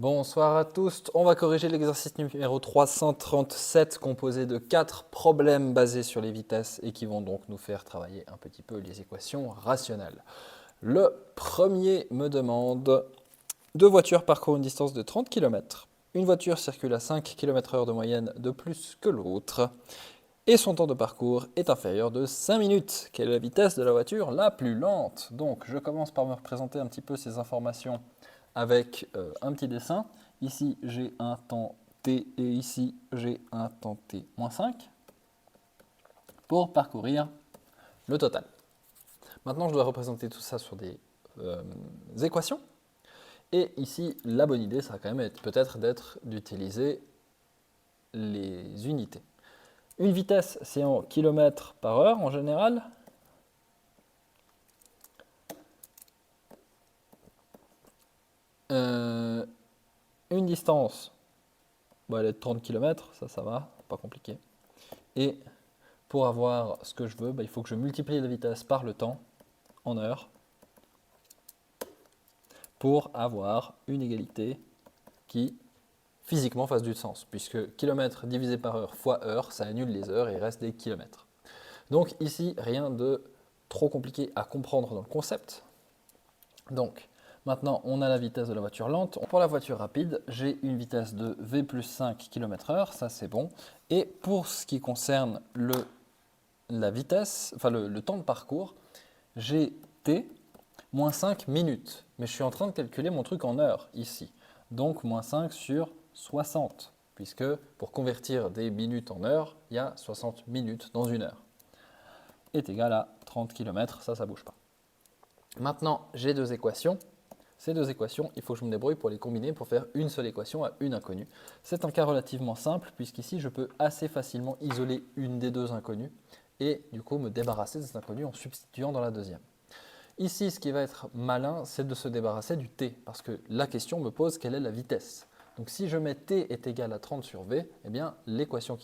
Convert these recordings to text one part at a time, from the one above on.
Bonsoir à tous, on va corriger l'exercice numéro 337 composé de 4 problèmes basés sur les vitesses et qui vont donc nous faire travailler un petit peu les équations rationnelles. Le premier me demande deux voitures parcourent une distance de 30 km. Une voiture circule à 5 km/h de moyenne de plus que l'autre et son temps de parcours est inférieur de 5 minutes. Quelle est la vitesse de la voiture la plus lente? Donc je commence par me représenter un petit peu ces informations avec un petit dessin. Ici, j'ai un temps t et ici, j'ai un temps t moins 5 pour parcourir le total. Maintenant, je dois représenter tout ça sur des équations. Et ici, la bonne idée, ça va quand même peut-être d'être d'utiliser les unités. Une vitesse, c'est en km par heure en général. Une distance, elle est de 30 km, ça va, pas compliqué. Et pour avoir ce que je veux, il faut que je multiplie la vitesse par le temps en heures pour avoir une égalité qui physiquement fasse du sens, puisque kilomètre divisé par heure fois heure, ça annule les heures et il reste des kilomètres. Donc ici, rien de trop compliqué à comprendre dans le concept. Donc, maintenant, on a la vitesse de la voiture lente. Pour la voiture rapide, j'ai une vitesse de V plus 5 km/h, ça c'est bon. Et pour ce qui concerne la vitesse, le temps de parcours, j'ai T moins 5 minutes. Mais je suis en train de calculer mon truc en heures ici. Donc, moins 5 sur 60, puisque pour convertir des minutes en heures, il y a 60 minutes dans une heure. Est égal à 30 km, ça ne bouge pas. Maintenant, j'ai deux équations. Ces deux équations, il faut que je me débrouille pour les combiner pour faire une seule équation à une inconnue. C'est un cas relativement simple puisqu'ici, je peux assez facilement isoler une des deux inconnues et du coup me débarrasser de cette inconnue en substituant dans la deuxième. Ici, ce qui va être malin, c'est de se débarrasser du t parce que la question me pose quelle est la vitesse. Donc si je mets t est égal à 30 sur v, eh bien l'équation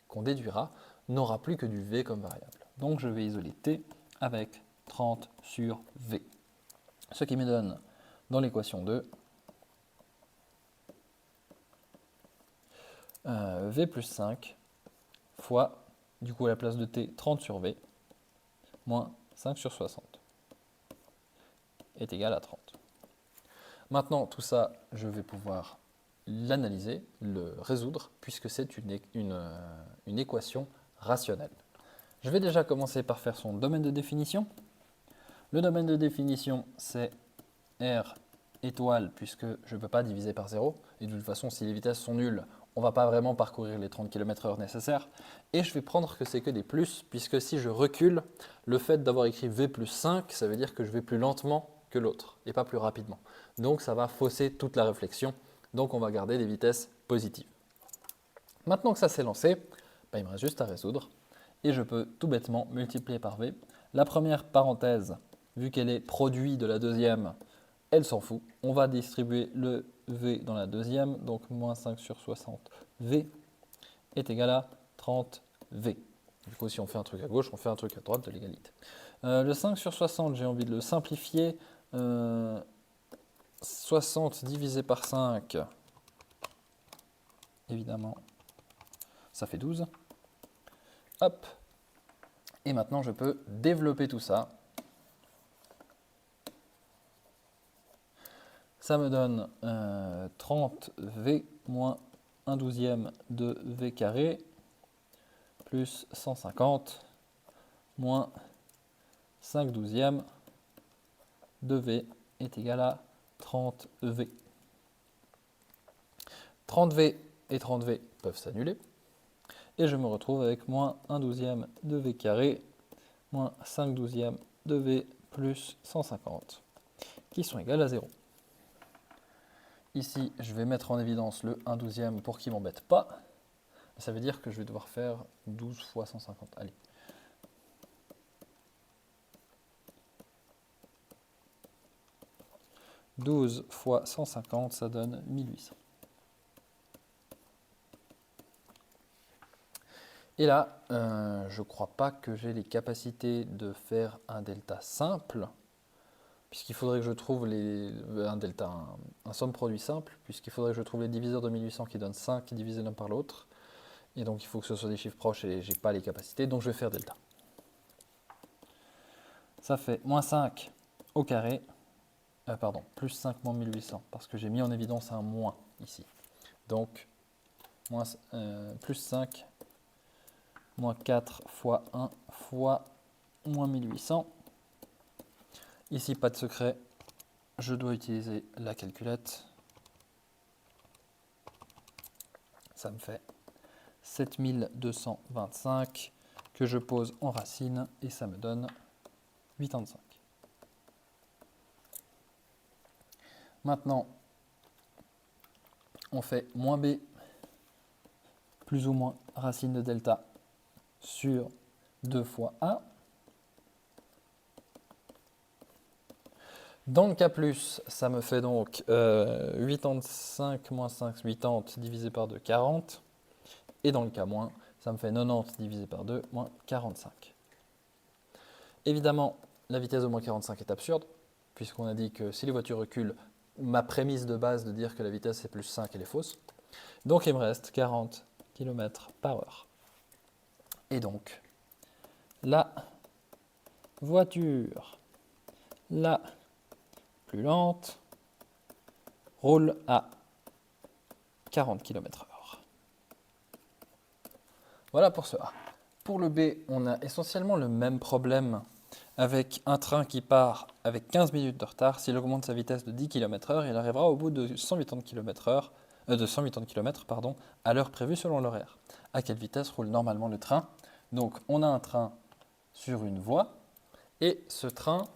qu'on déduira n'aura plus que du v comme variable. Donc je vais isoler t avec 30 sur v. Ce qui me donne dans l'équation 2 v plus 5 fois, du coup à la place de t, 30 sur v, moins 5 sur 60 est égal à 30. Maintenant, tout ça, je vais pouvoir l'analyser, le résoudre, puisque c'est une équation rationnelle. Je vais déjà commencer par faire son domaine de définition. Le domaine de définition, c'est R étoile, puisque je ne peux pas diviser par 0. Et de toute façon, si les vitesses sont nulles, on ne va pas vraiment parcourir les 30 km/h nécessaires. Et je vais prendre que c'est que des plus, puisque si je recule, le fait d'avoir écrit V plus 5, ça veut dire que je vais plus lentement que l'autre, et pas plus rapidement. Donc ça va fausser toute la réflexion. Donc on va garder des vitesses positives. Maintenant que ça s'est lancé, il me reste juste à résoudre. Et je peux tout bêtement multiplier par V. La première parenthèse, vu qu'elle est produit de la deuxième, elle s'en fout. On va distribuer le V dans la deuxième, donc moins 5 sur 60 V est égal à 30 V. Du coup, si on fait un truc à gauche, on fait un truc à droite de l'égalité. Le 5 sur 60, j'ai envie de le simplifier. 60 divisé par 5, évidemment, ça fait 12. Hop. Et maintenant, je peux développer tout ça. Ça me donne 30V moins 1 douzième de V carré plus 150 moins 5 douzièmes de V est égal à 30V. 30V et 30V peuvent s'annuler. Et je me retrouve avec moins 1 douzième de V carré moins 5 douzièmes de V plus 150 qui sont égales à 0. Ici, je vais mettre en évidence le 1 douzième pour qu'il ne m'embête pas. Ça veut dire que je vais devoir faire 12 fois 150. Allez. « 12 fois 150, ça donne 1800. Et là, je ne crois pas que j'ai les capacités de faire un delta simple, puisqu'il faudrait que je trouve un delta, un somme produit simple, puisqu'il faudrait que je trouve les diviseurs de 1800 qui donnent 5 divisés l'un par l'autre. Et donc il faut que ce soit des chiffres proches et je n'ai pas les capacités, donc je vais faire delta. Ça fait moins 5 au carré, plus 5 moins 1800, parce que j'ai mis en évidence un moins ici. Donc plus 5 moins 4 fois 1 fois moins 1800. Ici, pas de secret, je dois utiliser la calculette. Ça me fait 7225 que je pose en racine et ça me donne 85. Maintenant, on fait moins b plus ou moins racine de delta sur 2 fois a. Dans le cas plus, ça me fait donc 85 moins 5, 80 divisé par 2, 40. Et dans le cas moins, ça me fait 90 divisé par 2, moins 45. Évidemment, la vitesse de moins 45 est absurde, puisqu'on a dit que si les voitures reculent, ma prémisse de base de dire que la vitesse est plus 5, elle est fausse. Donc il me reste 40 km/h. Et donc, la voiture la plus lente roule à 40 km/h. Voilà pour ce A. Pour le B, on a essentiellement le même problème avec un train qui part avec 15 minutes de retard. S'il augmente sa vitesse de 10 km/h, il arrivera au bout de 180 km/h, à l'heure prévue selon l'horaire. À quelle vitesse roule normalement le train? Donc on a un train sur une voie et ce train,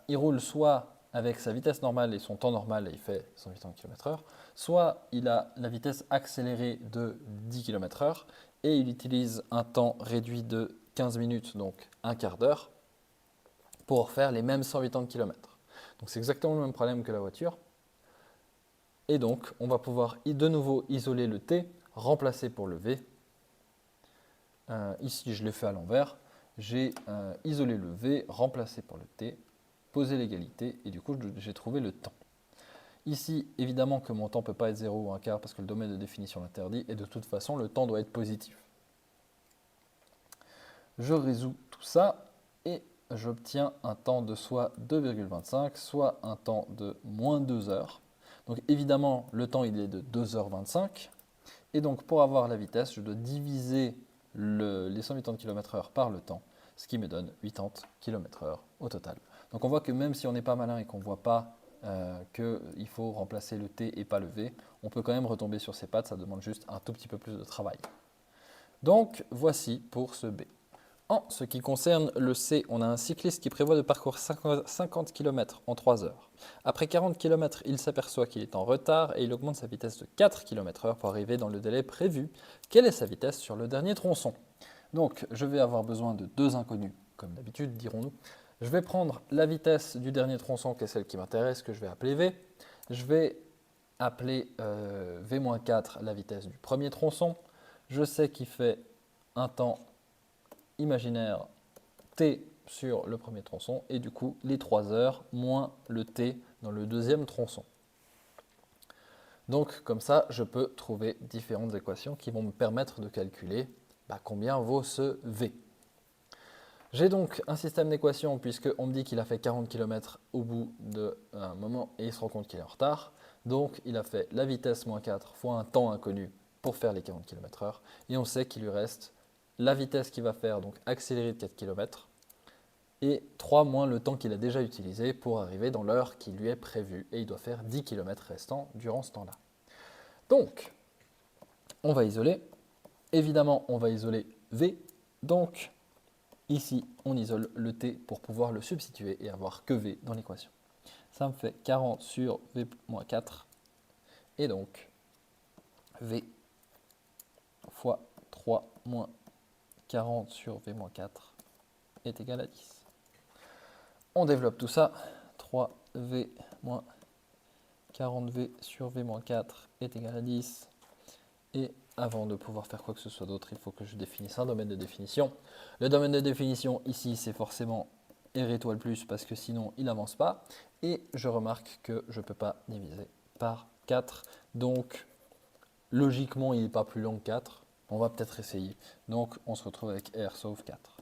il roule soit avec sa vitesse normale et son temps normal et il fait 180 km/h, soit il a la vitesse accélérée de 10 km/h et il utilise un temps réduit de 15 minutes, donc un quart d'heure, pour faire les mêmes 180 km. Donc c'est exactement le même problème que la voiture. Et donc on va pouvoir de nouveau isoler le T, remplacer pour le V. Ici je l'ai fait à l'envers. J'ai isolé le V, remplacé pour le T, posé l'égalité et du coup j'ai trouvé le temps. Ici, évidemment que mon temps ne peut pas être 0 ou un quart parce que le domaine de définition l'interdit et de toute façon le temps doit être positif. Je résous tout ça et j'obtiens un temps de soit 2,25, soit un temps de moins 2 heures. Donc évidemment, le temps il est de 2h25. Et donc pour avoir la vitesse, je dois diviser les 180 km/h par le temps, ce qui me donne 80 km/h au total. Donc on voit que même si on n'est pas malin et qu'on ne voit pas qu'il faut remplacer le T et pas le V, on peut quand même retomber sur ses pattes, ça demande juste un tout petit peu plus de travail. Donc voici pour ce B. En ce qui concerne le C, on a un cycliste qui prévoit de parcourir 50 km en 3 heures. Après 40 km, il s'aperçoit qu'il est en retard et il augmente sa vitesse de 4 km/h pour arriver dans le délai prévu. Quelle est sa vitesse sur le dernier tronçon? Donc, je vais avoir besoin de deux inconnus, comme d'habitude, dirons-nous. Je vais prendre la vitesse du dernier tronçon, qui est celle qui m'intéresse, que je vais appeler V. Je vais appeler V-4 la vitesse du premier tronçon. Je sais qu'il fait un temps imaginaire T sur le premier tronçon et du coup les 3 heures moins le T dans le deuxième tronçon. Donc comme ça, je peux trouver différentes équations qui vont me permettre de calculer combien vaut ce V. J'ai donc un système d'équations puisqu'on me dit qu'il a fait 40 km au bout d'un moment et il se rend compte qu'il est en retard. Donc il a fait la vitesse moins 4 fois un temps inconnu pour faire les 40 km/h et on sait qu'il lui reste la vitesse qu'il va faire, donc accélérée de 4 km, et 3 moins le temps qu'il a déjà utilisé pour arriver dans l'heure qui lui est prévue. Et il doit faire 10 km restants durant ce temps-là. Donc, on va isoler. Évidemment, on va isoler V. Donc, ici, on isole le T pour pouvoir le substituer et avoir que V dans l'équation. Ça me fait 40 sur V-4. Et donc, V fois 3 moins 40 sur V-4 est égal à 10. On développe tout ça. 3V moins 40V sur V-4 est égal à 10. Et avant de pouvoir faire quoi que ce soit d'autre, il faut que je définisse un domaine de définition. Le domaine de définition ici, c'est forcément R étoile plus parce que sinon il n'avance pas. Et je remarque que je ne peux pas diviser par 4. Donc logiquement il n'est pas plus long que 4. On va peut-être essayer. Donc on se retrouve avec R sauf 4.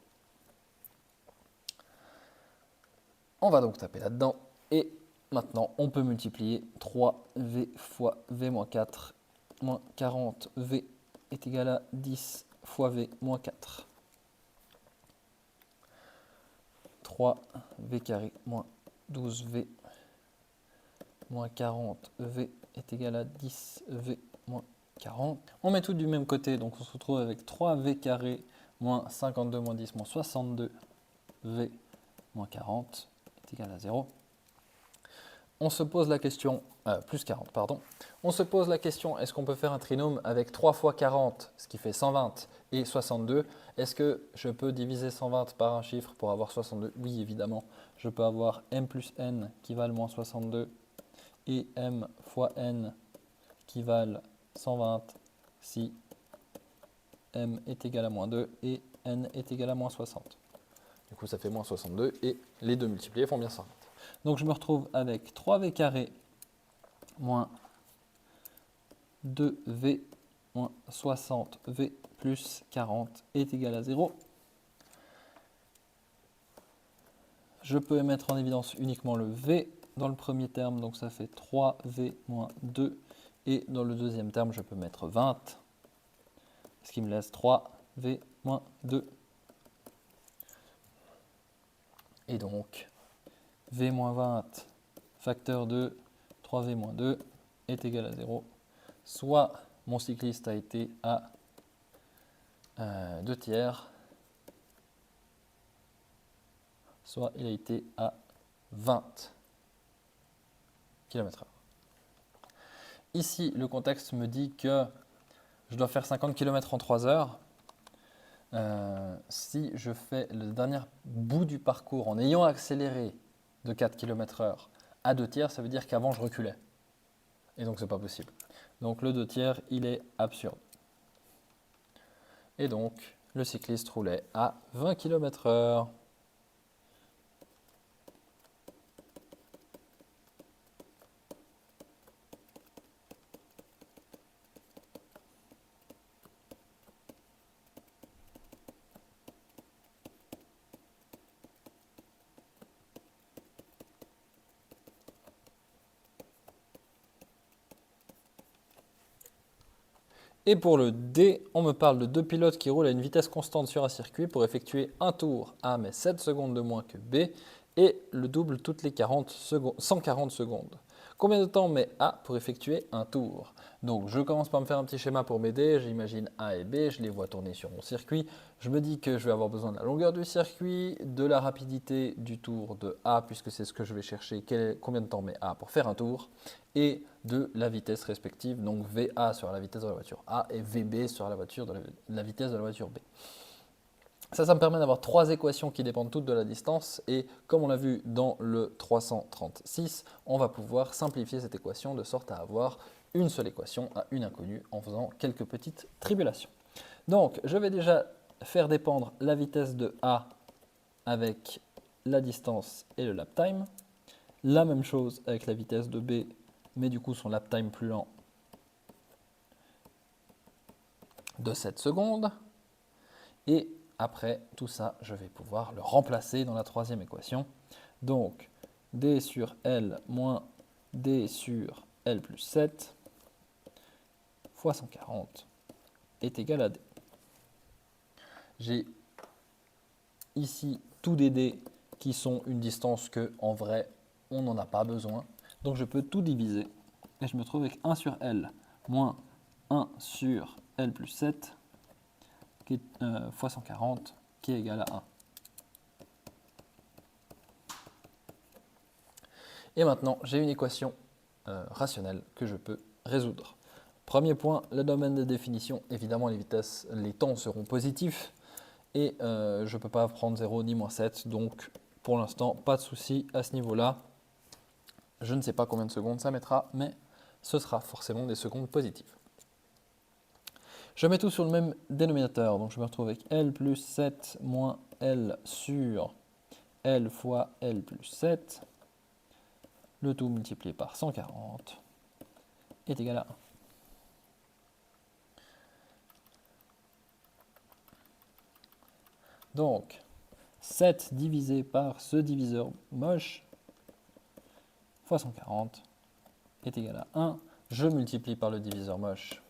On va donc taper là-dedans. Et maintenant on peut multiplier 3V fois V moins 4 moins 40V est égal à 10 fois V moins 4. 3V carré moins 12V moins 40V est égal à 10V moins 40. On met tout du même côté, donc on se retrouve avec 3V carré moins 52 moins 10 moins 62V moins 40 est égal à 0. On se pose la question, plus 40, pardon. On se pose la question, est-ce qu'on peut faire un trinôme avec 3 fois 40, ce qui fait 120, et 62? Est-ce que je peux diviser 120 par un chiffre pour avoir 62? Oui, évidemment. Je peux avoir m plus n qui valent moins 62 et m fois n qui valent 120 si m est égal à moins 2 et n est égal à moins 60. Du coup, ça fait moins 62 et les deux multipliés font bien 120. Donc je me retrouve avec 3v carré moins 2v moins 60v plus 40 est égal à 0. Je peux mettre en évidence uniquement le v dans le premier terme, donc ça fait 3v moins 2. Et dans le deuxième terme, je peux mettre 20, ce qui me laisse 3v moins 2. Et donc, v moins 20 facteur de 3v moins 2 est égal à 0. Soit mon cycliste a été à 2 tiers, soit il a été à 20 km/h. Ici, le contexte me dit que je dois faire 50 km en 3 heures. Si je fais le dernier bout du parcours en ayant accéléré de 4 km/h à 2 tiers, ça veut dire qu'avant je reculais. Et donc c'est pas possible. Donc le 2 tiers, il est absurde. Et donc le cycliste roulait à 20 km/h. Et pour le D, on me parle de deux pilotes qui roulent à une vitesse constante sur un circuit pour effectuer un tour A mais 7 secondes de moins que B et le double toutes les 140 secondes. Combien de temps met A pour effectuer un tour? Donc je commence par me faire un petit schéma pour m'aider, j'imagine A et B, je les vois tourner sur mon circuit. Je me dis que je vais avoir besoin de la longueur du circuit, de la rapidité du tour de A puisque c'est ce que je vais chercher, combien de temps met A pour faire un tour, et de la vitesse respective, donc VA sur la vitesse de la voiture A et VB sur la vitesse de la voiture B. Ça me permet d'avoir trois équations qui dépendent toutes de la distance et comme on l'a vu dans le 336, on va pouvoir simplifier cette équation de sorte à avoir une seule équation à une inconnue en faisant quelques petites tribulations. Donc je vais déjà faire dépendre la vitesse de A avec la distance et le lap time. La même chose avec la vitesse de B, mais du coup son lap time plus lent de 7 secondes. Et après tout ça, je vais pouvoir le remplacer dans la troisième équation. Donc D sur L moins D sur L plus 7 fois 140 est égal à D. J'ai ici tous des D qui sont une distance que en vrai on n'en a pas besoin. Donc je peux tout diviser et je me trouve avec 1 sur L moins 1 sur L plus 7 qui est, fois 140 qui est égal à 1. Et maintenant, j'ai une équation rationnelle que je peux résoudre. Premier point, le domaine de définition. Évidemment, les temps seront positifs et je ne peux pas prendre 0 ni moins 7. Donc, pour l'instant, pas de souci à ce niveau-là. Je ne sais pas combien de secondes ça mettra, mais ce sera forcément des secondes positives. Je mets tout sur le même dénominateur, donc je me retrouve avec L plus 7 moins L sur L fois L plus 7, le tout multiplié par 140, est égal à 1. Donc, 7 divisé par ce diviseur moche fois 140 est égal à 1. Je multiplie par le diviseur moche.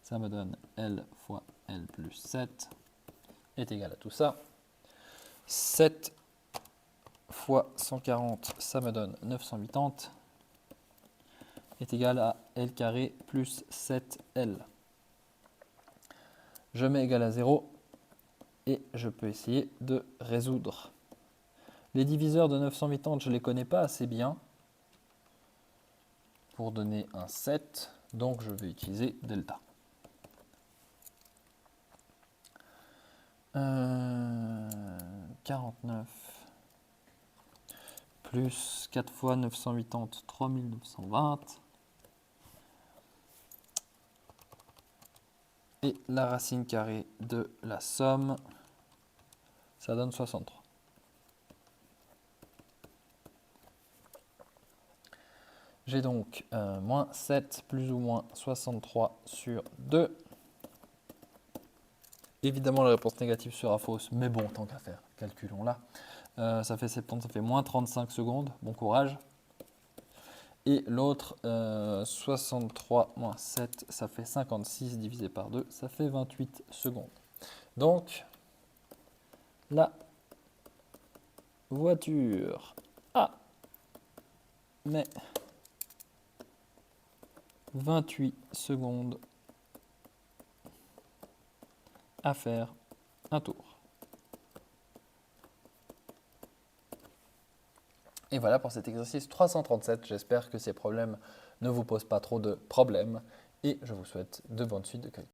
Ça me donne L fois L plus 7 est égal à tout ça. 7 fois 140, ça me donne 980, est égal à L carré plus 7L. Je mets égal à 0 et je peux essayer de résoudre. Les diviseurs de 980, je ne les connais pas assez bien pour donner un 7, donc je vais utiliser delta. 49 plus 4 fois 980, 3920. Et la racine carrée de la somme, ça donne 63. J'ai donc moins 7 plus ou moins 63 sur 2. Évidemment, la réponse négative sera fausse, mais bon, tant qu'à faire, calculons-la. Ça fait 70, ça fait moins 35 secondes. Bon courage. Et l'autre, 63 moins 7, ça fait 56 divisé par 2, ça fait 28 secondes. Donc, la voiture met 28 secondes à faire un tour. Et voilà pour cet exercice 337. J'espère que ces problèmes ne vous posent pas trop de problèmes et je vous souhaite de bonnes suites de calcul.